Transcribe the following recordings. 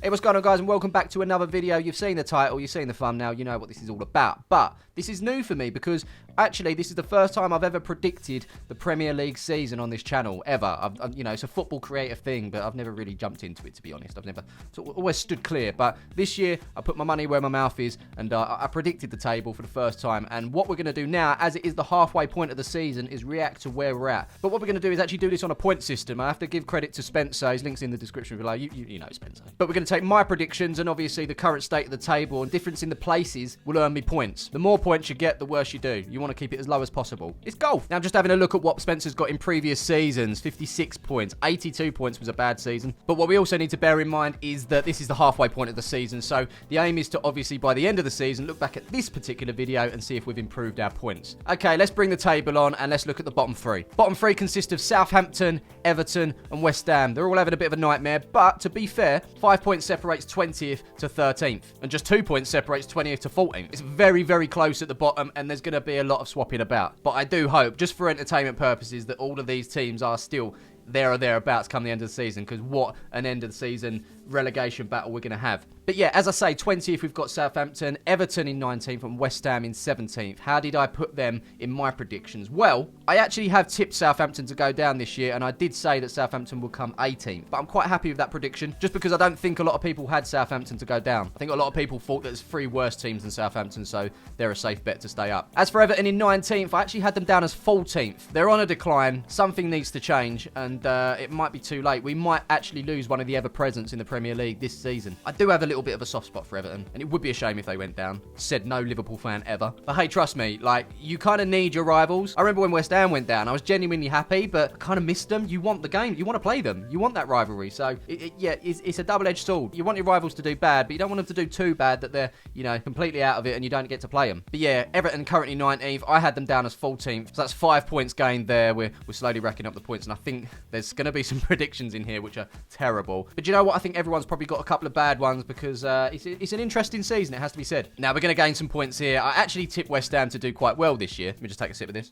Hey, what's going on, guys, and welcome back to another video. You've seen the title, you've seen the thumbnail, you know what this is all about. But this is new for me because actually this is the first time I've ever predicted the Premier League season on this channel, ever. You know, it's a football creative thing, but I've never really jumped into it, to be honest. I've never always stood clear. But this year, I put my money where my mouth is, and I predicted the table for the first time. And what we're going to do now, as it is the halfway point of the season, is react to where we're at. But what we're going to do is actually do this on a point system. I have to give credit to Spencer. His link's in the description below. You know Spencer. But we're going to take my predictions and obviously the current state of the table and difference in the places will earn me points. The more points you get, the worse you do. You want to keep it as low as possible. It's golf. Now I'm just having a look at what Spencer's got in previous seasons. 56 points. 82 points was a bad season. But what we also need to bear in mind is that this is the halfway point of the season. So the aim is to obviously by the end of the season look back at this particular video and see if we've improved our points. Okay, let's bring the table on and let's look at the bottom three. Bottom three consist of Southampton, Everton and West Ham. They're all having a bit of a nightmare, but to be fair, 5 points separates 20th to 13th, and just 2 points separates 20th to 14th. It's very, very close at the bottom, and there's going to be a lot of swapping about. But I do hope, just for entertainment purposes, that all of these teams are still there or thereabouts come the end of the season, because what an end of the season relegation battle we're going to have. But yeah, as I say, 20th we've got Southampton, Everton in 19th and West Ham in 17th. How did I put them in my predictions? Well, I actually have tipped Southampton to go down this year, and I did say that Southampton will come 18th. But I'm quite happy with that prediction, just because I don't think a lot of people had Southampton to go down. I think a lot of people thought that there's 3 worse teams than Southampton, so they're a safe bet to stay up. As for Everton in 19th, I actually had them down as 14th. They're on a decline. Something needs to change, and it might be too late. We might actually lose one of the ever-presents in the Premier League this season. I do have a little bit of a soft spot for Everton, and it would be a shame if they went down. Said no Liverpool fan ever. But hey, trust me, like, you kind of need your rivals. I remember when West Ham went down, I was genuinely happy, but I kind of missed them. You want the game. You want to play them. You want that rivalry. So, it's a double-edged sword. You want your rivals to do bad, but you don't want them to do too bad that they're, you know, completely out of it and you don't get to play them. But yeah, Everton currently 19th. I had them down as 14th. So that's 5 points gained there. We're slowly racking up the points, and I think there's going to be some predictions in here which are terrible. But you know what? I think everyone's probably got a couple of bad ones because it's an interesting season, it has to be said. Now, we're going to gain some points here. I actually tipped West Ham to do quite well this year. Let me just take a sip of this.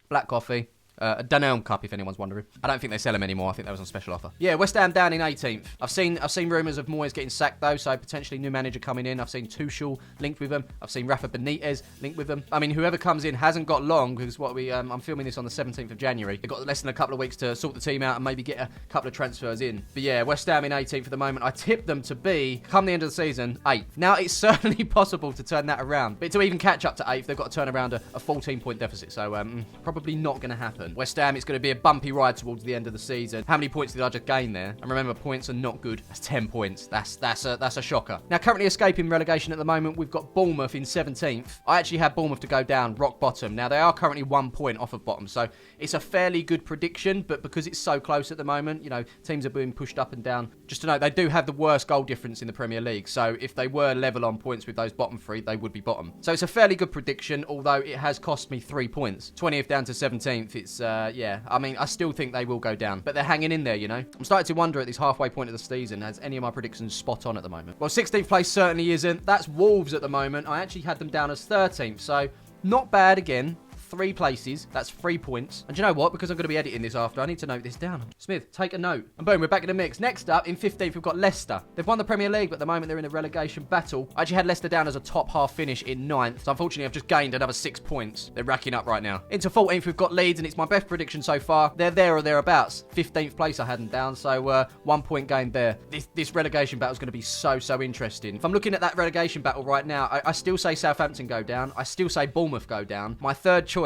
Black coffee. A Danone cup, if anyone's wondering. I don't think they sell them anymore. I think that was on special offer. Yeah, West Ham down in 18th. I've seen rumours of Moyes getting sacked, though, so potentially new manager coming in. I've seen Tuchel linked with them. I've seen Rafa Benitez linked with them. I mean, whoever comes in hasn't got long, because I'm filming this on the 17th of January. They've got less than a couple of weeks to sort the team out and maybe get a couple of transfers in. But yeah, West Ham in 18th for the moment. I tipped them to be, come the end of the season, 8th. Now, it's certainly possible to turn that around. But to even catch up to 8th, they've got to turn around a 14-point deficit. So, probably not going to happen. West Ham, it's going to be a bumpy ride towards the end of the season. How many points did I just gain there? And remember, points are not good. That's 10 points. That's a shocker. Now, currently escaping relegation at the moment, we've got Bournemouth in 17th. I actually had Bournemouth to go down, rock bottom. Now, they are currently 1 point off of bottom, so it's a fairly good prediction, but because it's so close at the moment, you know, teams are being pushed up and down. Just to note, they do have the worst goal difference in the Premier League, so if they were level on points with those bottom 3, they would be bottom. So it's a fairly good prediction, although it has cost me 3 points. 20th down to 17th, it's, yeah, I mean, I still think they will go down, but they're hanging in there, you know. I'm starting to wonder at this halfway point of the season, has any of my predictions spot on at the moment? Well, 16th place certainly isn't. That's Wolves at the moment. I actually had them down as 13th, so not bad again. 3 places. That's 3 points. And you know what? Because I'm going to be editing this after, I need to note this down. Smith, take a note. And boom, we're back in the mix. Next up, in 15th, we've got Leicester. They've won the Premier League, but at the moment, they're in a relegation battle. I actually had Leicester down as a top half finish in 9th. So unfortunately, I've just gained another 6 points. They're racking up right now. Into 14th, we've got Leeds, and it's my best prediction so far. They're there or thereabouts. 15th place, I had them down. So 1 point gained there. This relegation battle is going to be so interesting. If I'm looking at that relegation battle right now, I still say Southampton go down. I still say Bournemouth go down. My third choice,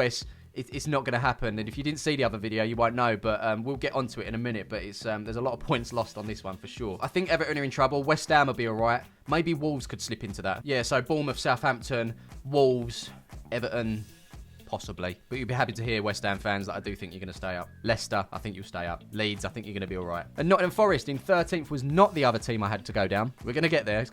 it's not going to happen, and if you didn't see the other video, you won't know, but we'll get onto it in a minute, but it's there's a lot of points lost on this one for sure. I think Everton are in trouble. West Ham will be alright. Maybe Wolves could slip into that. Yeah, so Bournemouth, Southampton, Wolves, Everton, possibly. But you'll be happy to hear, West Ham fans, that I do think you're going to stay up. Leicester, I think you'll stay up. Leeds, I think you're going to be all right. And Nottingham Forest in 13th was not the other team I had to go down. We're going to get there.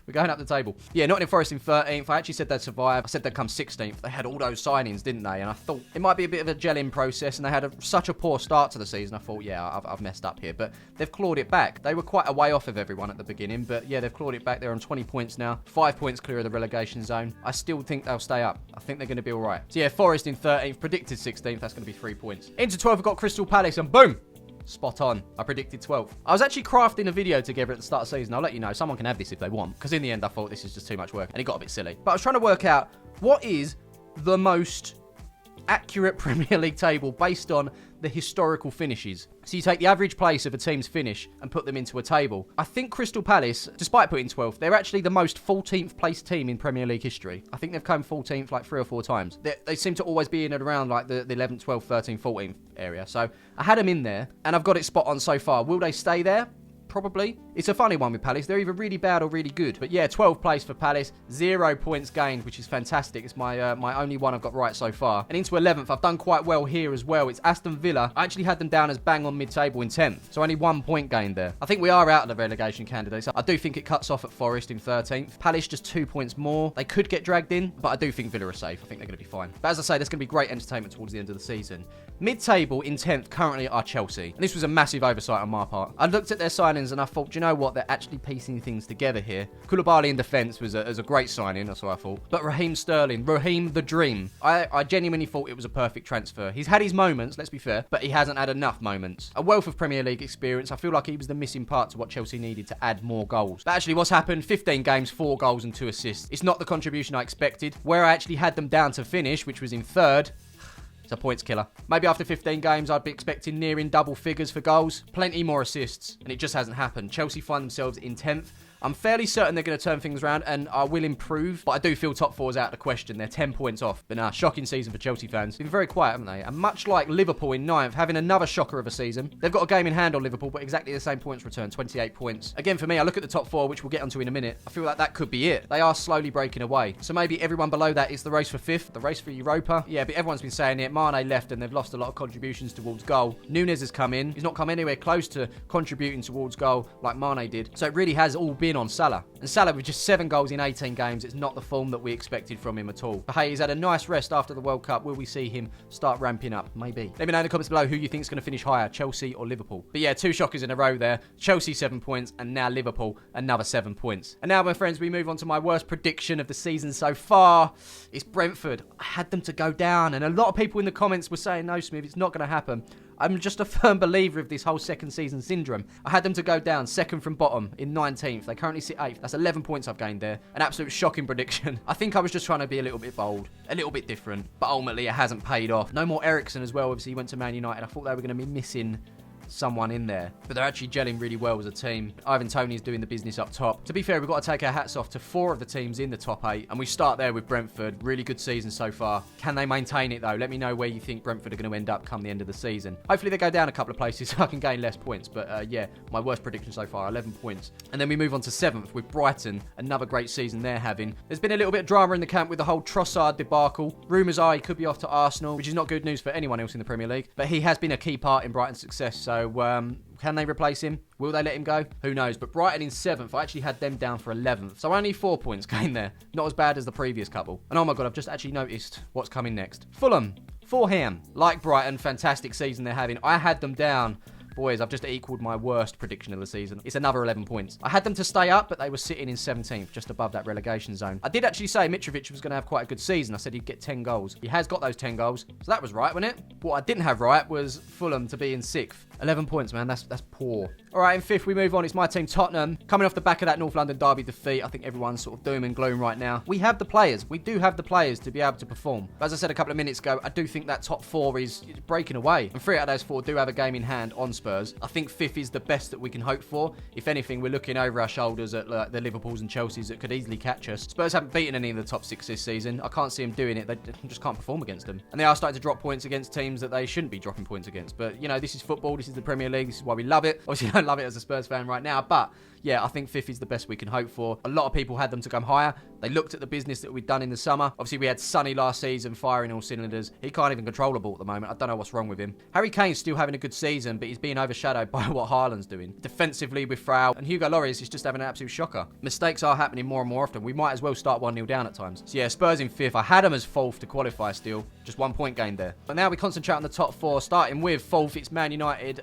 We're going up the table. Yeah, Nottingham Forest in 13th. I actually said they'd survive. I said they'd come 16th. They had all those signings, didn't they? And I thought it might be a bit of a gelling process, and they had such a poor start to the season. I thought, yeah, I've messed up here. But they've clawed it back. They were quite a way off of everyone at the beginning, but yeah, they've clawed it back. They're on 20 points now. 5 points clear of the relegation zone. I still think they'll stay up. I think they're going to be all right. So yeah, Forest in 13th. Predicted 16th. That's going to be 3 points. Into 12th, we've got Crystal Palace, and boom! Spot on. I predicted 12th. I was actually crafting a video together at the start of the season. I'll let you know. Someone can have this if they want. Because in the end, I thought this is just too much work. And it got a bit silly. But I was trying to work out what is the most accurate Premier League table based on the historical finishes. So you take the average place of a team's finish and put them into a table. I think Crystal Palace, despite putting 12th, they're actually the most 14th placed team in Premier League history. I think they've come 14th like 3 or 4 times. They seem to always be in and around like the 11th, 12th, 13th, 14th area. So I had them in there and I've got it spot on so far. Will they stay there? Probably. It's a funny one with Palace. They're either really bad or really good. But yeah, 12th place for Palace. 0 points gained, which is fantastic. It's my my only one I've got right so far. And into 11th, I've done quite well here as well. It's Aston Villa. I actually had them down as bang on mid-table in 10th. So only 1 point gained there. I think we are out of the relegation candidates. I do think it cuts off at Forest in 13th. Palace just 2 points more. They could get dragged in, but I do think Villa are safe. I think they're going to be fine. But as I say, there's going to be great entertainment towards the end of the season. Mid-table in 10th currently are Chelsea. And this was a massive oversight on my part. I looked at their signings and I thought, do you know what? They're actually piecing things together here. Koulibaly in defence was a great signing. That's what I thought. But Raheem Sterling, Raheem the Dream. I genuinely thought it was a perfect transfer. He's had his moments, let's be fair, but he hasn't had enough moments. A wealth of Premier League experience. I feel like he was the missing part to what Chelsea needed to add more goals. But actually what's happened, 15 games, 4 goals and 2 assists. It's not the contribution I expected. Where I actually had them down to finish, which was in 3rd, a points killer. Maybe after 15 games, I'd be expecting nearing double figures for goals. Plenty more assists, and it just hasn't happened. Chelsea find themselves in 10th. I'm fairly certain they're going to turn things around and I will improve, but I do feel top 4 is out of the question. They're 10 points off. But nah, shocking season for Chelsea fans. Been very quiet, haven't they? And much like Liverpool in 9th, having another shocker of a season. They've got a game in hand on Liverpool, but exactly the same points return, 28 points. Again, for me, I look at the top 4, which we'll get onto in a minute. I feel like that could be it. They are slowly breaking away. So maybe everyone below that is the race for 5th, the race for Europa. Yeah, but everyone's been saying it. Mane left and they've lost a lot of contributions towards goal. Nunes has come in. He's not come anywhere close to contributing towards goal like Mane did. So it really has all been on Salah. And Salah with just 7 goals in 18 games, it's not the form that we expected from him at all. But hey, he's had a nice rest after the World Cup. Will we see him start ramping up? Maybe. Let me know in the comments below who you think is going to finish higher, Chelsea or Liverpool. But yeah, 2 shockers in a row there. Chelsea 7 points and now Liverpool another 7 points. And now, my friends, we move on to my worst prediction of the season so far. It's Brentford. I had them to go down and a lot of people in the comments were saying, no, Smiv, it's not going to happen. I'm just a firm believer of this whole second season syndrome. I had them to go down 2nd from bottom in 19th. They currently sit 8th. That's 11 points I've gained there. An absolute shocking prediction. I think I was just trying to be a little bit bold, a little bit different, but ultimately it hasn't paid off. No more Eriksen as well. Obviously, he went to Man United. I thought they were going to be missing someone in there, but they're actually gelling really well as a team. Ivan Toney's doing the business up top. To be fair, we've got to take our hats off to 4 of the teams in the top 8, and we start there with Brentford. Really good season so far. Can they maintain it though? Let me know where you think Brentford are going to end up come the end of the season. Hopefully they go down a couple of places so I can gain less points, but yeah, my worst prediction so far, 11 points. And then we move on to 7th with Brighton. Another great season they're having. There's been a little bit of drama in the camp with the whole Trossard debacle. Rumours are he could be off to Arsenal, which is not good news for anyone else in the Premier League, but he has been a key part in Brighton's success, so can they replace him? Will they let him go? Who knows? But Brighton in 7th, I actually had them down for 11th. So only 4 points gained there. Not as bad as the previous couple. And oh my God, I've just actually noticed what's coming next. Fulham. Like Brighton, fantastic season they're having. I had them down. Boys, I've just equaled my worst prediction of the season. It's another 11 points. I had them to stay up, but they were sitting in 17th, just above that relegation zone. I did actually say Mitrovic was going to have quite a good season. I said he'd get 10 goals. He has got those 10 goals, so that was right, wasn't it? What I didn't have right was Fulham to be in 6th. 11 points, man. That's poor. All right, in 5th, we move on. It's my team, Tottenham. Coming off the back of that North London derby defeat, I think everyone's sort of doom and gloom right now. We have the players. We do have the players to be able to perform. But as I said a couple of minutes ago, I do think that top 4 is breaking away. And 3 out of those 4 do have a game in hand on Spurs. I think 5th is the best that we can hope for. If anything, we're looking over our shoulders at the Liverpools and Chelseas that could easily catch us. Spurs haven't beaten any of the top 6 this season. I can't see them doing it. They just can't perform against them. And they are starting to drop points against teams that they shouldn't be dropping points against. But, you know, this is football. This is the Premier League. This is why we love it. Obviously, I don't love it as a Spurs fan right now, but yeah, I think 5th is the best we can hope for. A lot of people had them to come higher. They looked at the business that we'd done in the summer. Obviously, we had Sonny last season firing all cylinders. He can't even control the ball at the moment. I don't know what's wrong with him. Harry Kane's still having a good season, but he's being overshadowed by what Haaland's doing. Defensively with Frau, and Hugo Lloris is just having an absolute shocker. Mistakes are happening more and more often. We might as well start 1-0 down at times. So yeah, Spurs in 5th. I had them as 4th to qualify still. Just 1 point gained there. But now we concentrate on the top 4, starting with 4th. It's Man United.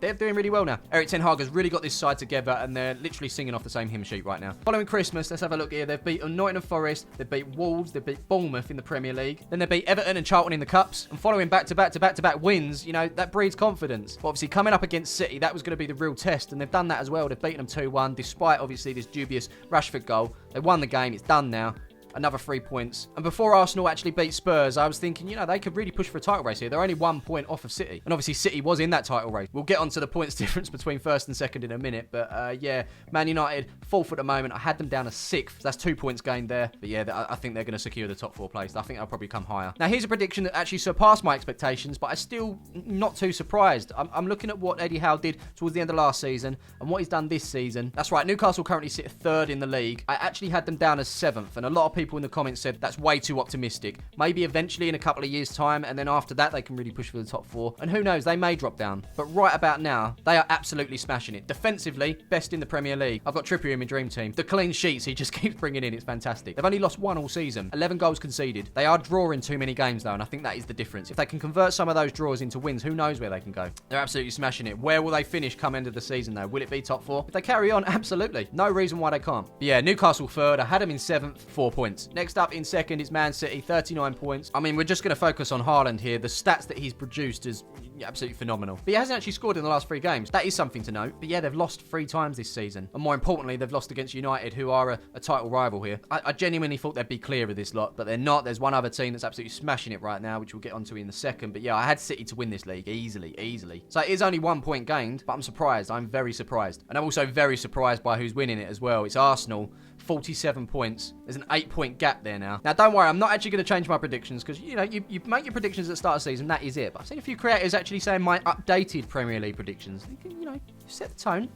They're doing really well now. Erik Ten Hag has really got this side together, and they're literally singing off the same hymn sheet right now. Following Christmas, let's have a look here. They've beaten Nottingham Forest, they've beat Wolves, they've beat Bournemouth in the Premier League, then they beat Everton and Charlton in the Cups, and following back-to-back wins, you know, that breeds confidence. But obviously, coming up against City, that was going to be the real test, and they've done that as well. They've beaten them 2-1, despite, obviously, this dubious Rashford goal. They won the game, it's done now. Another 3 points. And before Arsenal actually beat Spurs, I was thinking, you know, they could really push for a title race here. They're only 1 point off of City. And obviously, City was in that title race. We'll get onto the points difference between first and second in a minute. But yeah, Man United, 4th at the moment. I had them down as 6th. That's 2 points gained there. But yeah, I think they're going to secure the top 4 place. I think they'll probably come higher. Now, here's a prediction that actually surpassed my expectations, but I'm still not too surprised. I'm looking at what Eddie Howe did towards the end of last season and what he's done this season. That's right, Newcastle currently sit 3rd in the league. I actually had them down as 7th, and a lot of people in the comments said that's way too optimistic. Maybe eventually in a couple of years' time, and then after that, they can really push for the top 4. And who knows, they may drop down. But right about now, they are absolutely smashing it. Defensively, best in the Premier League. I've got Trippier in my dream team. The clean sheets he just keeps bringing in, it's fantastic. They've only lost 1 all season. 11 goals conceded. They are drawing too many games, though, and I think that is the difference. If they can convert some of those draws into wins, who knows where they can go. They're absolutely smashing it. Where will they finish come end of the season, though? Will it be top 4? If they carry on, absolutely. No reason why they can't. But yeah, Newcastle 3rd. I had them in 7th, 4 points. Next up in 2nd is Man City, 39 points. I mean, we're just going to focus on Haaland here. The stats that he's produced is absolutely phenomenal. But he hasn't actually scored in the last 3 games. That is something to note. But yeah, they've lost 3 times this season. And more importantly, they've lost against United, who are a title rival here. I genuinely thought they'd be clear of this lot, but they're not. There's one other team that's absolutely smashing it right now, which we'll get onto in a second. But yeah, I had City to win this league easily. So it is only 1 point gained, but I'm surprised. I'm very surprised. And I'm also very surprised by who's winning it as well. It's Arsenal. 47 points. There's an 8-point gap there now. Now, don't worry, I'm not actually going to change my predictions because, you know, you make your predictions at the start of the season, that is it. But I've seen a few creators actually saying my updated Premier League predictions. You can, you know, set the tone,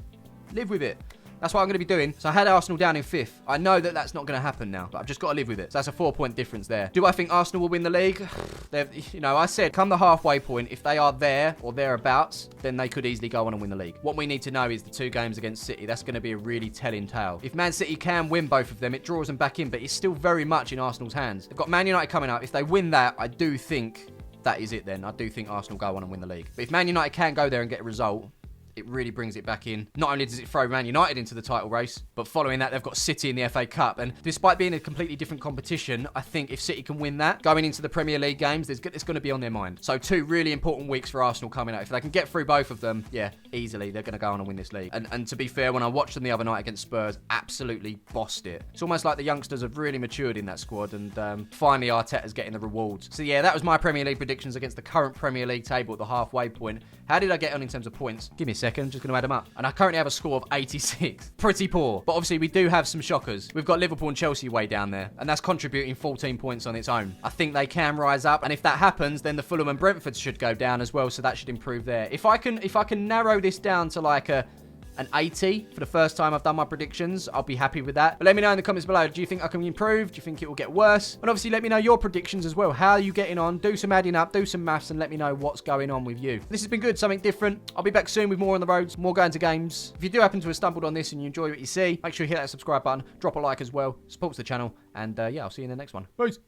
live with it. That's what I'm going to be doing. So I had Arsenal down in 5th. I know that that's not going to happen now, but I've just got to live with it. So that's a 4-point difference there. Do I think Arsenal will win the league? You know, I said come the halfway point, if they are there or thereabouts, then they could easily go on and win the league. What we need to know is the 2 games against City. That's going to be a really telling tale. If Man City can win both of them, it draws them back in, but it's still very much in Arsenal's hands. They've got Man United coming up. If they win that, I do think that is it then. I do think Arsenal go on and win the league. But if Man United can go there and get a result, it really brings it back in. Not only does it throw Man United into the title race, but following that, they've got City in the FA Cup. And despite being a completely different competition, I think if City can win that, going into the Premier League games, it's going to be on their mind. So 2 really important weeks for Arsenal coming up. If they can get through both of them, yeah, easily, they're going to go on and win this league. And to be fair, when I watched them the other night against Spurs, absolutely bossed it. It's almost like the youngsters have really matured in that squad, and finally Arteta's getting the rewards. So yeah, that was my Premier League predictions against the current Premier League table at the halfway point. How did I get on in terms of points? Give me a second, I'm just going to add them up. And I currently have a score of 86. Pretty poor. But obviously we do have some shockers. We've got Liverpool and Chelsea way down there, and that's contributing 14 points on its own. I think they can rise up, and if that happens, then the Fulham and Brentford should go down as well, so that should improve there. If I can narrow this down to like an 80 for the first time I've done my predictions, I'll be happy with that. But let me know in the comments below, do you think I can improve? Do you think it will get worse? And obviously let me know your predictions as well. How are you getting on? Do some adding up, do some maths, and let me know what's going on with you. This has been good, something different. I'll be back soon with more on the roads, more going to games. If you do happen to have stumbled on this and you enjoy what you see, make sure you hit that subscribe button, drop a like as well, supports the channel, and yeah, I'll see you in the next one. Peace.